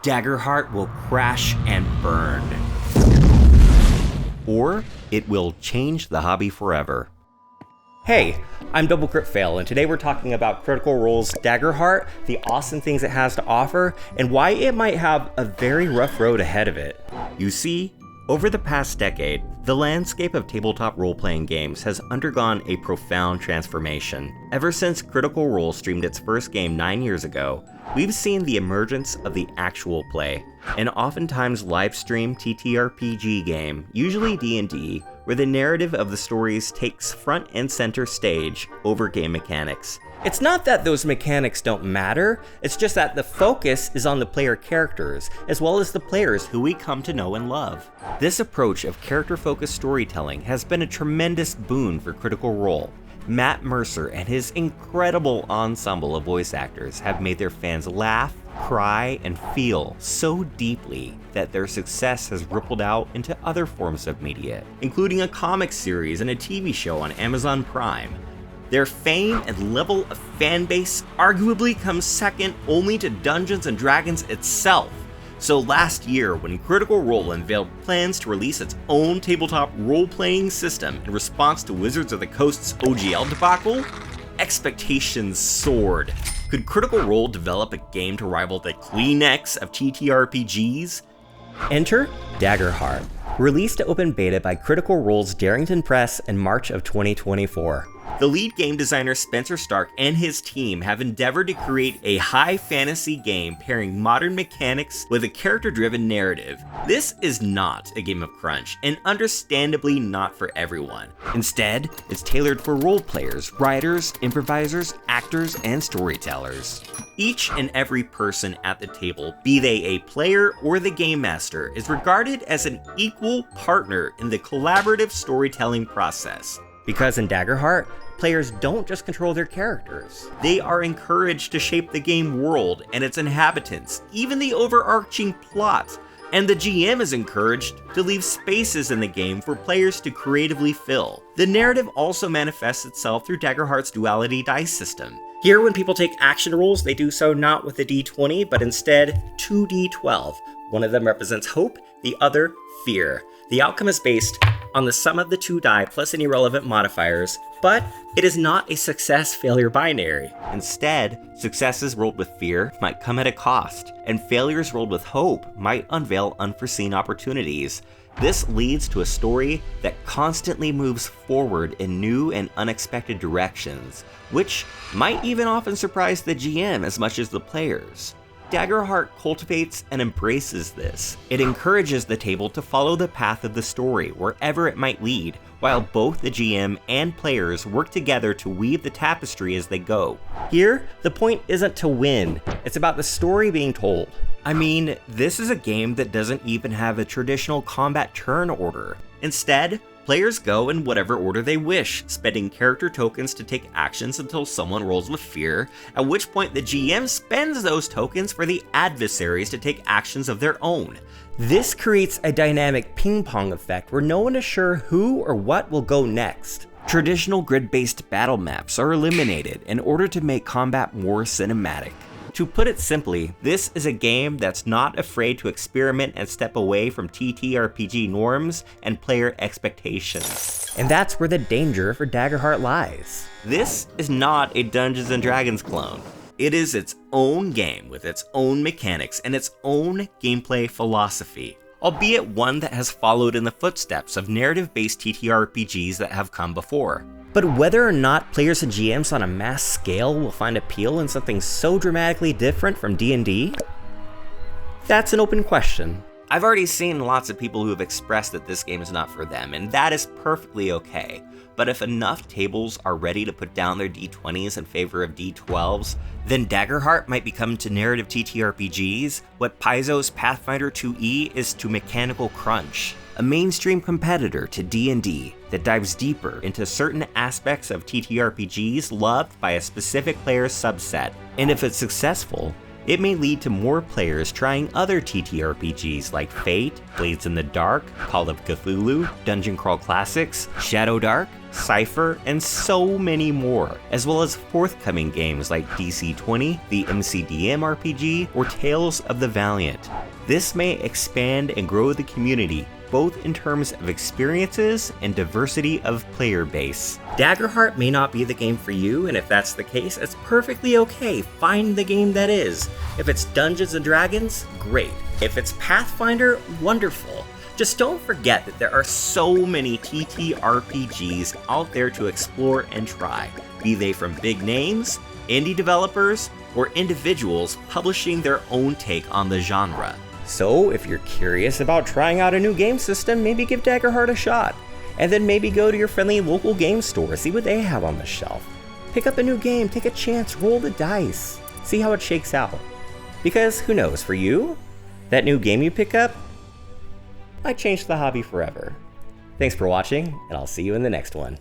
Daggerheart will crash and burn. Or it will change the hobby forever. Hey, I'm Double Crit Fail, and today we're talking about Critical Role's Daggerheart, the awesome things it has to offer, and why it might have a very rough road ahead of it. You see, over the past decade, the landscape of tabletop role-playing games has undergone a profound transformation. Ever since Critical Role streamed its first game 9 years ago, we've seen the emergence of the actual play, an oftentimes live-stream TTRPG game, usually D&D, where the narrative of the stories takes front and center stage over game mechanics. It's not that those mechanics don't matter, it's just that the focus is on the player characters, as well as the players who we come to know and love. This approach of character-focused storytelling has been a tremendous boon for Critical Role. Matt Mercer and his incredible ensemble of voice actors have made their fans laugh, cry, and feel so deeply that their success has rippled out into other forms of media, including a comic series and a TV show on Amazon Prime. Their fame and level of fanbase arguably comes second only to Dungeons & Dragons itself. So last year, when Critical Role unveiled plans to release its own tabletop role-playing system in response to Wizards of the Coast's OGL debacle, expectations soared. Could Critical Role develop a game to rival the Kleenex of TTRPGs? Enter Daggerheart, released to open beta by Critical Role's Darrington Press in March of 2024. The lead game designer Spencer Starke and his team have endeavored to create a high fantasy game pairing modern mechanics with a character-driven narrative. This is not a game of crunch, and understandably not for everyone. Instead, it's tailored for role players, writers, improvisers, actors, and storytellers. Each and every person at the table, be they a player or the game master, is regarded as an equal partner in the collaborative storytelling process. Because in Daggerheart, players don't just control their characters. They are encouraged to shape the game world and its inhabitants, even the overarching plot. And the GM is encouraged to leave spaces in the game for players to creatively fill. The narrative also manifests itself through Daggerheart's duality dice system. Here, when people take action rolls, they do so not with a d20, but instead 2d12. One of them represents hope, the other fear. The outcome is based on the sum of the two die plus any relevant modifiers, but it is not a success-failure binary. Instead, successes rolled with fear might come at a cost, and failures rolled with hope might unveil unforeseen opportunities. This leads to a story that constantly moves forward in new and unexpected directions, which might even often surprise the GM as much as the players. Daggerheart cultivates and embraces this. It encourages the table to follow the path of the story wherever it might lead, while both the GM and players work together to weave the tapestry as they go. Here, the point isn't to win, it's about the story being told. I mean, this is a game that doesn't even have a traditional combat turn order. Instead, players go in whatever order they wish, spending character tokens to take actions until someone rolls with fear, at which point the GM spends those tokens for the adversaries to take actions of their own. This creates a dynamic ping-pong effect where no one is sure who or what will go next. Traditional grid-based battle maps are eliminated in order to make combat more cinematic. To put it simply, this is a game that's not afraid to experiment and step away from TTRPG norms and player expectations. And that's where the danger for Daggerheart lies. This is not a Dungeons & Dragons clone. It is its own game with its own mechanics and its own gameplay philosophy, albeit one that has followed in the footsteps of narrative-based TTRPGs that have come before. But whether or not players and GMs on a mass scale will find appeal in something so dramatically different from D&D? That's an open question. I've already seen lots of people who have expressed that this game is not for them, and that is perfectly okay. But if enough tables are ready to put down their D20s in favor of D12s, then Daggerheart might become to narrative TTRPGs what Paizo's Pathfinder 2e is to Mechanical Crunch. A mainstream competitor to D&D that dives deeper into certain aspects of TTRPGs loved by a specific player subset. And if it's successful, It may lead to more players trying other TTRPGs like Fate, Blades in the Dark, Call of Cthulhu, Dungeon Crawl Classics, Shadow Dark, Cypher, and so many more, as well as forthcoming games like DC-20, the MCDM RPG, or Tales of the Valiant. This may expand and grow the community, both in terms of experiences and diversity of player base. Daggerheart may not be the game for you, and if that's the case, it's perfectly okay. Find the game that is. If it's Dungeons & Dragons, great. If it's Pathfinder, wonderful. Just don't forget that there are so many TTRPGs out there to explore and try, be they from big names, indie developers, or individuals publishing their own take on the genre. So if you're curious about trying out a new game system, maybe give Daggerheart a shot. And then maybe go to your friendly local game store, see what they have on the shelf. Pick up a new game, take a chance, roll the dice, see how it shakes out. Because who knows, for you, that new game you pick up might change the hobby forever. Thanks for watching, and I'll see you in the next one.